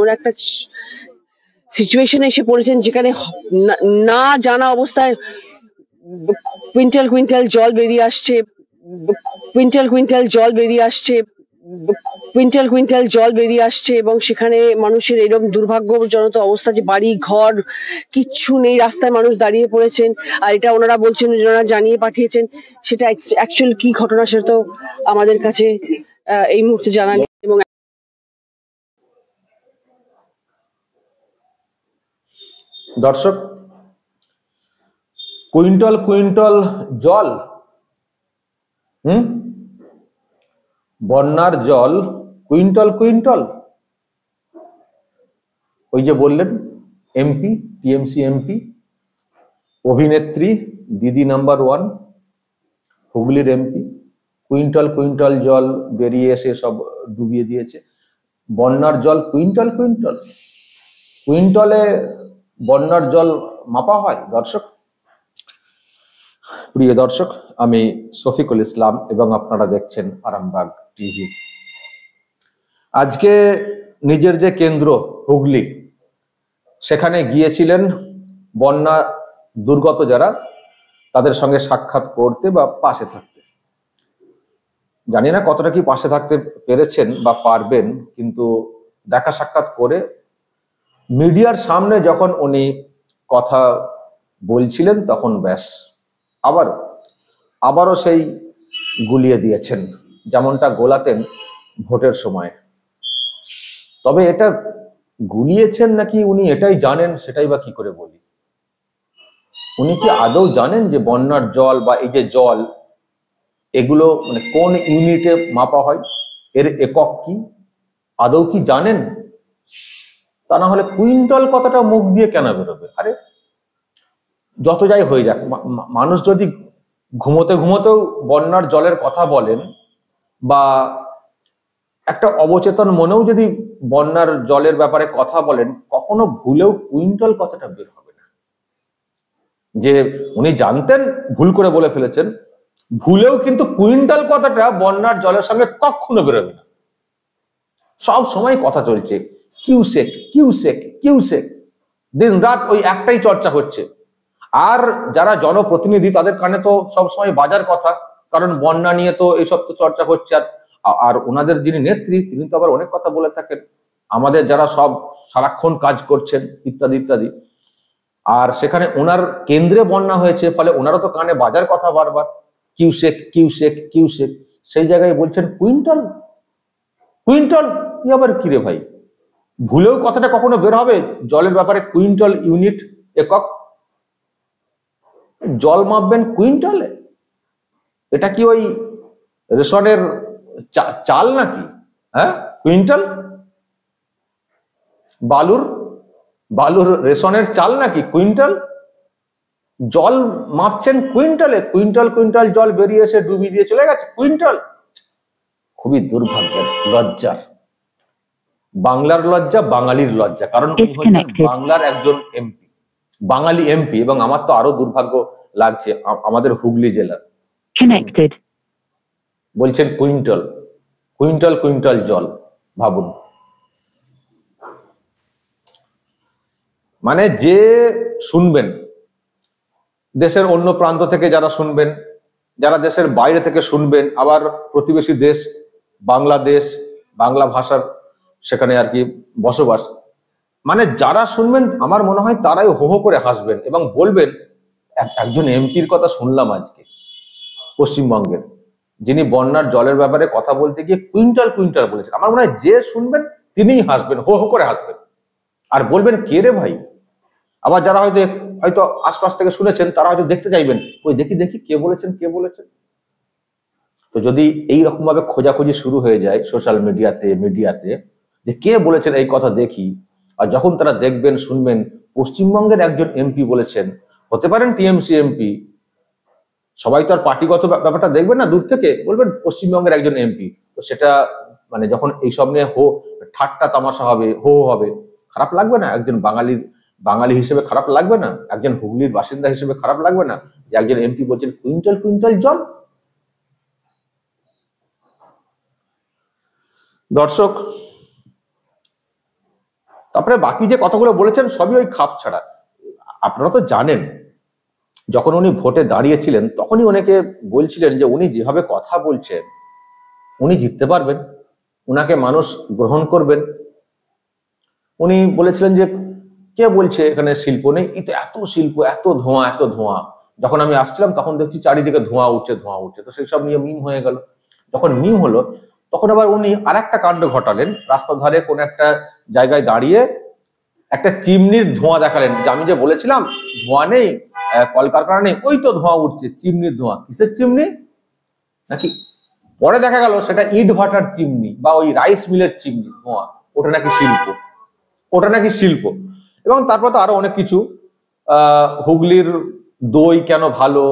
এমন একটা সিচুয়েশনে এসে পড়েছেন যেখানে না জানা অবস্থায় কুইন্টাল কুইন্টাল জল বেরিয়ে আসছে, কুইন্টাল কুইন্টাল জল বেরিয়ে আসছে, কুইন্টাল কুইন্টাল জল বেরিয়ে আসছে, এবং সেখানে মানুষের এরকম দুর্ভাগ্যজনক অবস্থা যে বাড়ি ঘর কিচ্ছু নেই, রাস্তায় মানুষ দাঁড়িয়ে পড়েছেন। আর এটা ওনারা বলছেন, ওনারা জানিয়ে পাঠিয়েছেন, সেটা অ্যাকচুয়াল কি ঘটনা সেটা তো আমাদের কাছে এই মুহূর্তে জানা নেই। এবং দর্শক, কুইন্টাল কুইন্টাল জল, বন্যার জল কুইন্টাল কুইন্টাল, ওই যে বললেন এমপি, টিএমসি এমপি, অভিনেত্রী দিদি নাম্বার 1, হুগলির এমপি, কুইন্টাল কুইন্টাল জল বেরিয়ে এসে সব ডুবিয়ে দিয়েছে। বন্যার জল কুইন্টাল কুইন্টাল, কুইন্টালে বন্যার জল মাপা হয়? দর্শক, প্রিয় দর্শক, আমি শফিকুল ইসলাম এবং আপনারা দেখছেন আরামবাগ টিভি। আজকে নিজের যে কেন্দ্র হুগলি, সেখানে গিয়েছিলেন বন্যা দুর্গত যারা, তাদের সঙ্গে সাক্ষাৎ করতে বা পাশে থাকতে। জানি না কতটা কি পাশে থাকতে পেরেছেন বা পারবেন, কিন্তু দেখা সাক্ষাৎ করে মিডিয়ার সামনে যখন উনি কথা বলছিলেন তখন ব্যাস আবারও সেই গুলিয়ে দিয়েছেন, যেমনটা গোলাতেন ভোটের সময়। তবে এটা গুলিয়েছেন নাকি উনি এটাই জানেন, সেটাই বা কি করে বলি। উনি কি আদৌ জানেন যে বন্যার জল বা এই যে জল, এগুলো মানে কোন ইউনিটে মাপা হয়, এর একক কি, আদৌ কি জানেন? তা না হলে কুইন্টাল কথাটা মুখ দিয়ে কেন বেরোবে? আরে যত যাই হয়ে যাক, মানুষ যদি ঘুমোতে ঘুমোতেও বন্যার জলের কথা বলেন, বা একটা অবচেতন মনেও যদি বন্যার জলের ব্যাপারে কথা বলেন, কখনো ভুলেও কুইন্টাল কথাটা বের হবে না। যে উনি জানতেন, ভুল করে বলে ফেলেছেন, ভুলেও কিন্তু কুইন্টাল কথাটা বন্যার জলের সঙ্গে কখনো বেরোবে না। সব সময় কথা চলছে কিউসেক কিউসেক কিউসেক, দিন রাত ওই একটাই চর্চা হচ্ছে। আর যারা জনপ্রতিনিধি, তাদের কানে তো সবসময় বাজার কথা, কারণ বন্যা নিয়ে তো এইসব তো চর্চা হচ্ছে। আর ওনাদের যিনি নেত্রী, তিনি তো আবার অনেক কথা বলে থাকেন, আমাদের যারা সব সারাক্ষণ কাজ করছেন ইত্যাদি ইত্যাদি। আর সেখানে ওনার কেন্দ্রে বন্যা হয়েছে, ফলে ওনারা তো কানে বাজার কথা বারবার, কিউসেক কিউসেক কিউসেক। সেই জায়গায় বলছেন কুইন্টাল কুইন্টাল, আবার কিরে ভাই, ভুলেও কথাটা কখনো বের হবে জলের ব্যাপারে কুইন্টাল ইউনিট একক? জল মাপবেন কুইন্টালে? এটা কি ওই রেশনের চাল নাকি? হ্যাঁ, কুইন্টাল? বালুর রেশনের চাল নাকি কুইন্টাল? জল মাপছেন কুইন্টালে, কুইন্টাল কুইন্টাল জল বেরিয়ে এসে ডুবিয়ে দিয়ে চলে গেছে কুইন্টাল। খুবই দুর্ভাগ্যের, লজ্জার, বাংলার লজ্জা, বাঙালির লজ্জা। কারণ উনি হচ্ছেন বাংলার একজন এমপি, বাঙালি এমপি। এবং আমার তো আরো দুর্ভাগ্য লাগছে, আমাদের হুগলি জেলার বলছেন কুইন্টাল কুইন্টাল কুইন্টাল জল। ভাবুন, মানে যে শুনবেন, দেশের অন্য প্রান্ত থেকে যারা শুনবেন, যারা দেশের বাইরে থেকে শুনবেন, আবার প্রতিবেশী দেশ বাংলাদেশ, বাংলা ভাষার সেখানে আর কি বসবাস, মানে যারা শুনবেন, আমার মনে হয় তারাই হো হো করে হাসবেন এবং বলবেন, একজন এমপির কথা শুনলাম আজকে পশ্চিমবঙ্গের, যিনি বন্যার জলের ব্যাপারে কথা বলতে গিয়ে কুইন্টাল কুইন্টাল বলেছেন। আমার মনে হয় যে শুনবেন তিনিই হাসবেন, হো হো করে হাসবেন, আর বলবেন কে রে ভাই। আবার যারা হয়তো আশপাশ থেকে শুনেছেন, তারা হয়তো দেখতে চাইবেন, ওই দেখি দেখি কে বলেছেন কে বলেছেন। তো যদি এইরকম ভাবে খোঁজাখুঁজি শুরু হয়ে যায় সোশ্যাল মিডিয়াতে যে কে বলেছেন এই কথা দেখি, আর যখন তারা দেখবেন শুনবেন পশ্চিমবঙ্গের একজন এমপি বলেছেন, হতে পারেন টিএমসি এমপি, সবাই তো আর পার্টিগত ব্যাপারটা দেখবেন না, দূর থেকে বলবেন পশ্চিমবঙ্গের একজন এমপি, তো সেটা মানে যখন এইসব নিয়ে ঠাট্টা তামাশা হবে, হো হবে, খারাপ লাগবে না? একজন বাঙালি হিসেবে খারাপ লাগবে না? একজন হুগলির বাসিন্দা হিসেবে খারাপ লাগবে না যে একজন এমপি বলছেন কুইন্টাল কুইন্টাল জল? দর্শক, তারপরে বাকি যে কথাগুলো বলেছেন সবই ওই খাপ ছাড়া। আপনারা তো জানেন, যখন উনি ভোটে দাঁড়িয়েছিলেন তখনই অনেকে বলছিলেন যে উনি যেভাবে কথা বলছেন উনি জিততে পারবেন, উনাকে মানুষ গ্রহণ করবেন। উনি বলেছিলেন যে কে বলছে এখানে শিল্প নেই, এই তো এত শিল্প, এত ধোঁয়া, এত ধোঁয়া। যখন আমি আসছিলাম তখন দেখছি চারিদিকে ধোঁয়া উঠছে, ধোঁয়া উঠছে। তো সেই সব নিয়ে মিম হয়ে গেল। যখন মিম হলো তখন আবার উনি আর একটা কাণ্ড ঘটালেন, রাস্তার ধারে কোন একটা জায়গায় দাঁড়িয়ে একটা চিমনির ধোঁয়া দেখালেন, যে আমি যে বলেছিলাম ধোঁয়া নেই, কলকারখানা নেই, ওই তো ধোঁয়া উঠছে, চিমনির ধোঁয়া। কিসের চিমনি নাকি? পরে দেখা গেল সেটা ইট ভাটার চিমনি বা ওই রাইস মিলের চিমনি ধোঁয়া, ওটা নাকি শিল্প, ওটা নাকি শিল্প। এবং তারপর তো আরো অনেক কিছু, হুগলির দই কেন ভালো,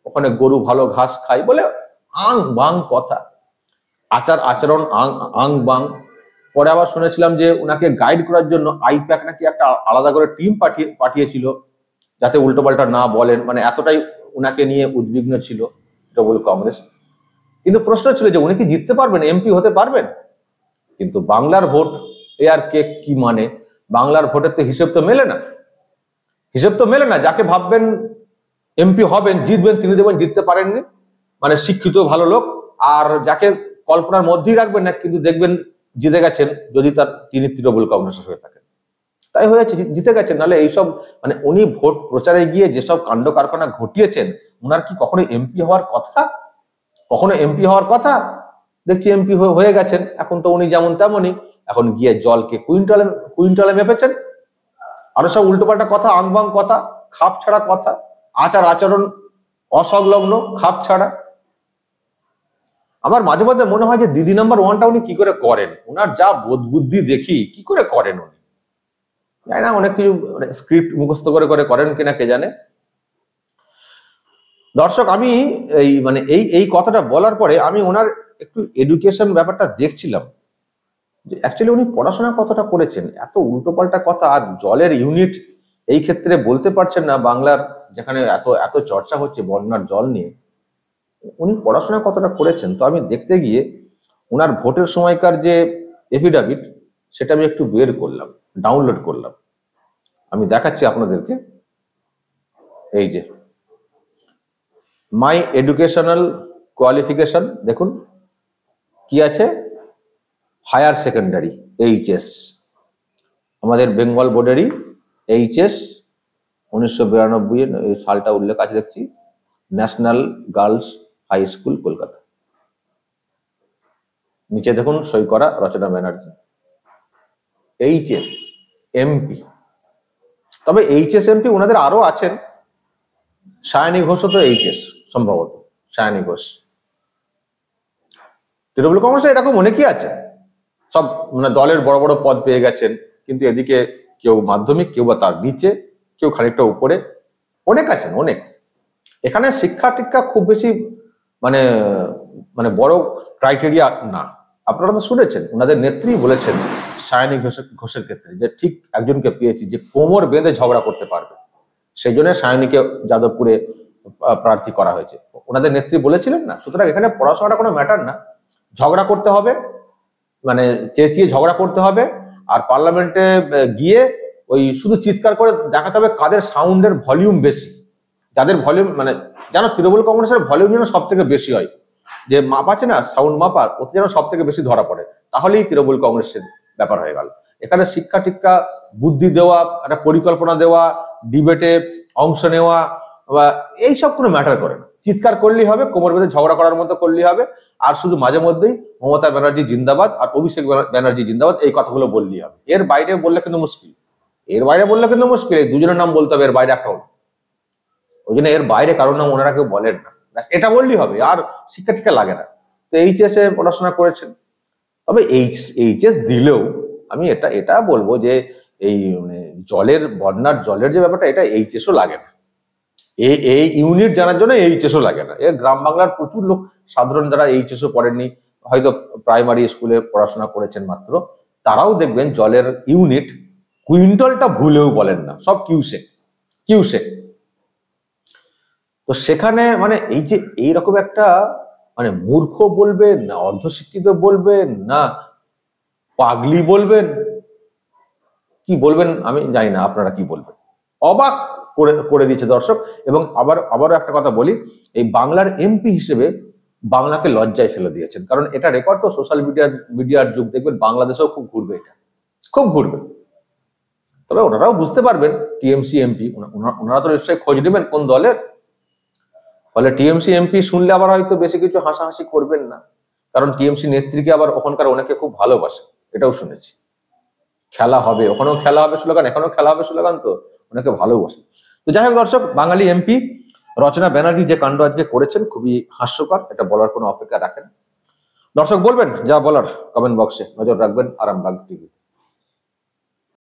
ওখানে গরু ভালো ঘাস খায় বলে আং বাং কথা, আচার আচরণ আং আং বাং। পরে আবার শুনেছিলাম যে ওনাকে গাইড করার জন্য আইপ্যাক নাকি একটা আলাদা করে টিম পাঠিয়েছিল, যাতে উল্টোপাল্টা না বলেন, মানে এতটাই ওনাকে নিয়ে উদ্বিগ্ন ছিল তৃণমূল কংগ্রেস। কিন্তু প্রশ্ন ছিল যে উনি কি জিততে পারবেন, এমপি হতে পারবেন? কিন্তু বাংলার ভোট, এ আর কে কি মানে, বাংলার ভোটের তো হিসেব তো মেলে না, হিসেব তো মেলে না। যাকে ভাববেন এমপি হবেন, জিতবেন, তিনি দেবেন জিততে পারেননি, মানে শিক্ষিত ভালো লোক। আর যাকে কল্পনার মধ্যেই রাখবেন না, কিন্তু দেখবেন জিতে গেছেন, যদি তিনি তৃণমূল কংগ্রেসের হয়ে থাকেন। তাই হয়েছে, জিতে গেছেন। নাহলে এইসব মানে উনি ভোট প্রচারে গিয়ে যেসব কাণ্ড কারখানা ঘটিয়েছেন, ওনার কি কখনো এমপি হওয়ার কথা? কখনো এমপি হওয়ার কথা? দেখছি এমপি হয়ে গেছেন। এখন তো উনি যেমন তেমনই, এখন গিয়ে জলকে কুইন্টালে কুইন্টালে মেপেছেন। আরো সব উল্টোপাল্টা কথা, আংবাং কথা, খাপ ছাড়া কথা, আচার আচরণ অসংলগ্ন, খাপ ছাড়া। আমার মাঝে মাঝে মনে হয় যে দিদি নাম্বার ওয়ানটা উনি কি করে করেন, ওনার যা বোধ বুদ্ধি দেখি, কি করে করেন উনি, জানি না। অনেক কিছু স্ক্রিপ্ট মুখস্থ করে করে করেন কিনা কে জানে। দর্শক, আমি এই কথাটা বলার পরে আমি ওনার একটু এডুকেশন ব্যাপারটা দেখছিলাম, যে অ্যাকচুয়ালি উনি পড়াশোনা কতটা করেছেন। এত উল্টোপাল্টা কথা, আর জলের ইউনিট এই ক্ষেত্রে বলতে পারছেন না বাংলার, যেখানে এত এত চর্চা হচ্ছে বন্যার জল নিয়ে, উনি পড়াশোনা কতটা করেছেন। তো আমি দেখতে গিয়ে ওনার ভোটের সময়কার যে এফিডাভিট, সেটা আমি একটু বের করলাম, ডাউনলোড করলাম, আমি দেখাচ্ছি আপনাদেরকে। এই যে মাই এডুকেশনাল কোয়ালিফিকেশন, দেখুন কি আছে, হায়ার সেকেন্ডারি এইচএস, আমাদের বেঙ্গল বোর্ডেরই এইচএস 1992 এই সালটা উল্লেখ আছে দেখছি, national girls high school Kolkata. নিচে দেখুন সই করা রচনা ব্যানার্জি, এইচএস এমপি। তবে এইচএস এমপি ওনাদের আরো আছেন, সায়নী ঘোষও তো এইচএস সম্ভবত, সায়নী ঘোষ। তৃণমূল কংগ্রেসে এরকম অনেকেই আছে, সব মানে দলের বড় বড় পদ পেয়ে গেছেন, কিন্তু এদিকে কেউ মাধ্যমিক, কেউ বা তার নিচে, কেউ খানিকটা উপরে, অনেক আছেন অনেক। এখানে শিক্ষা টিক্ষা খুব বেশি মানে মানে বড় ক্রাইটেরিয়া না। আপনারা তো শুনেছেন ওনাদের নেত্রী বলেছেন সায়নী ঘোষের ক্ষেত্রে, যে ঠিক একজনকে পেয়েছি যে কোমর বেঁধে ঝগড়া করতে পারবে, সেই জন্য সায়নীকে যাদবপুরে প্রার্থী করা হয়েছে, ওনাদের নেত্রী বলেছিলেন না। সুতরাং এখানে পড়াশোনাটা কোনো ম্যাটার না, ঝগড়া করতে হবে, মানে চেঁচিয়ে ঝগড়া করতে হবে, আর পার্লামেন্টে গিয়ে ওই শুধু চিৎকার করে দেখাতে হবে কাদের সাউন্ডের ভলিউম বেশি, যাদের ভলিউম মানে জানো তৃণমূল কংগ্রেসের ভলিউম যেন সব থেকে বেশি হয়, যে মাপ আছে না সাউন্ড মাপার, ওতে যেন সব থেকে বেশি ধরা পড়ে, তাহলেই তৃণমূল কংগ্রেসের ব্যাপার হয়ে গেল। এখানে শিক্ষা টিক্ষা, বুদ্ধি দেওয়া, একটা পরিকল্পনা দেওয়া, ডিবেটে অংশ নেওয়া বা এইসব কোনো ম্যাটার করে না। চিৎকার করলেই হবে, কোমর বেঁধে ঝগড়া করার মতো করলেই হবে, আর শুধু মাঝে মধ্যেই মমতা ব্যানার্জি জিন্দাবাদ আর অভিষেক ব্যানার্জি জিন্দাবাদ এই কথাগুলো বললেই হবে। এর বাইরে বললে কিন্তু মুশকিল, এর বাইরে বললে কিন্তু মুশকিল। এই দুজনের নাম বলতে হবে, এর বাইরে একটা হলো। ওই জন্য এর বাইরে কারোর নাম ওনারা কেউ বলেন না, এটা বললেই হবে, আর শিক্ষা টিক্ষা লাগে না। তো এইচএস এ পড়াশোনা করেছেন। তবে এইচএস দিলেও আমি এটা বলবো যে এই মানে জলের, বন্যার জলের যে ব্যাপারটা, এটা এইচএসও লাগে না, এই ইউনিট জানার জন্য এইচএসও লাগে না। এর গ্রাম বাংলার প্রচুর লোক সাধারণ যারা এইচএসও পড়েননি, হয়তো প্রাইমারি স্কুলে পড়াশোনা করেছেন মাত্র, তারাও দেখবেন জলের ইউনিট কুইন্টালটা ভুলেও বলেন না, সব কিউসেক কিউসেক। তো সেখানে মানে এই যে এইরকম একটা মানে মূর্খ বলবেন না অর্ধশিক্ষিত বলবেন না পাগলি বলবেন, কি বলবেন আমি জানি না, আপনারা কি বলবেন। অবাক করে দিয়েছে দর্শক। এবং আবারও একটা কথা বলি, এই বাংলার এমপি হিসেবে বাংলাকে লজ্জায় ফেলে দিয়েছেন। কারণ এটা রেকর্ড তো, সোশ্যাল মিডিয়ার যুগ, দেখবেন বাংলাদেশেও খুব ঘুরবে, এটা খুব ঘুরবে। তবে ওনারাও বুঝতে পারবেন টিএমসি এমপি, ওনারা তো নিশ্চয়ই খোঁজ নেবেন কোন দলের। ফলে টিএমসি এমপি শুনলে আবার হয়তো বেশি কিছু হাসাহাসি করবেন না, কারণ টিএমসি নেত্রীকে আবার ওখানকার অনেকে খুব ভালোবাসে, এটাও শুনেছি। খেলা হবে, ওখানেও খেলা হবে স্লোগান, এখানেও খেলা হবে স্লোগান, তো অনেকে ভালোবাসে। তো যাই হোক দর্শক, বাঙালি এমপি রচনা ব্যানার্জি যে কাণ্ড আজকে করেছেন খুবই হাস্যকর, এটা বলার কোনো অপেক্ষা রাখেন। দর্শক বলবেন যা বলার কমেন্ট বক্সে, নজর রাখবেন আরামবাগ টিভি।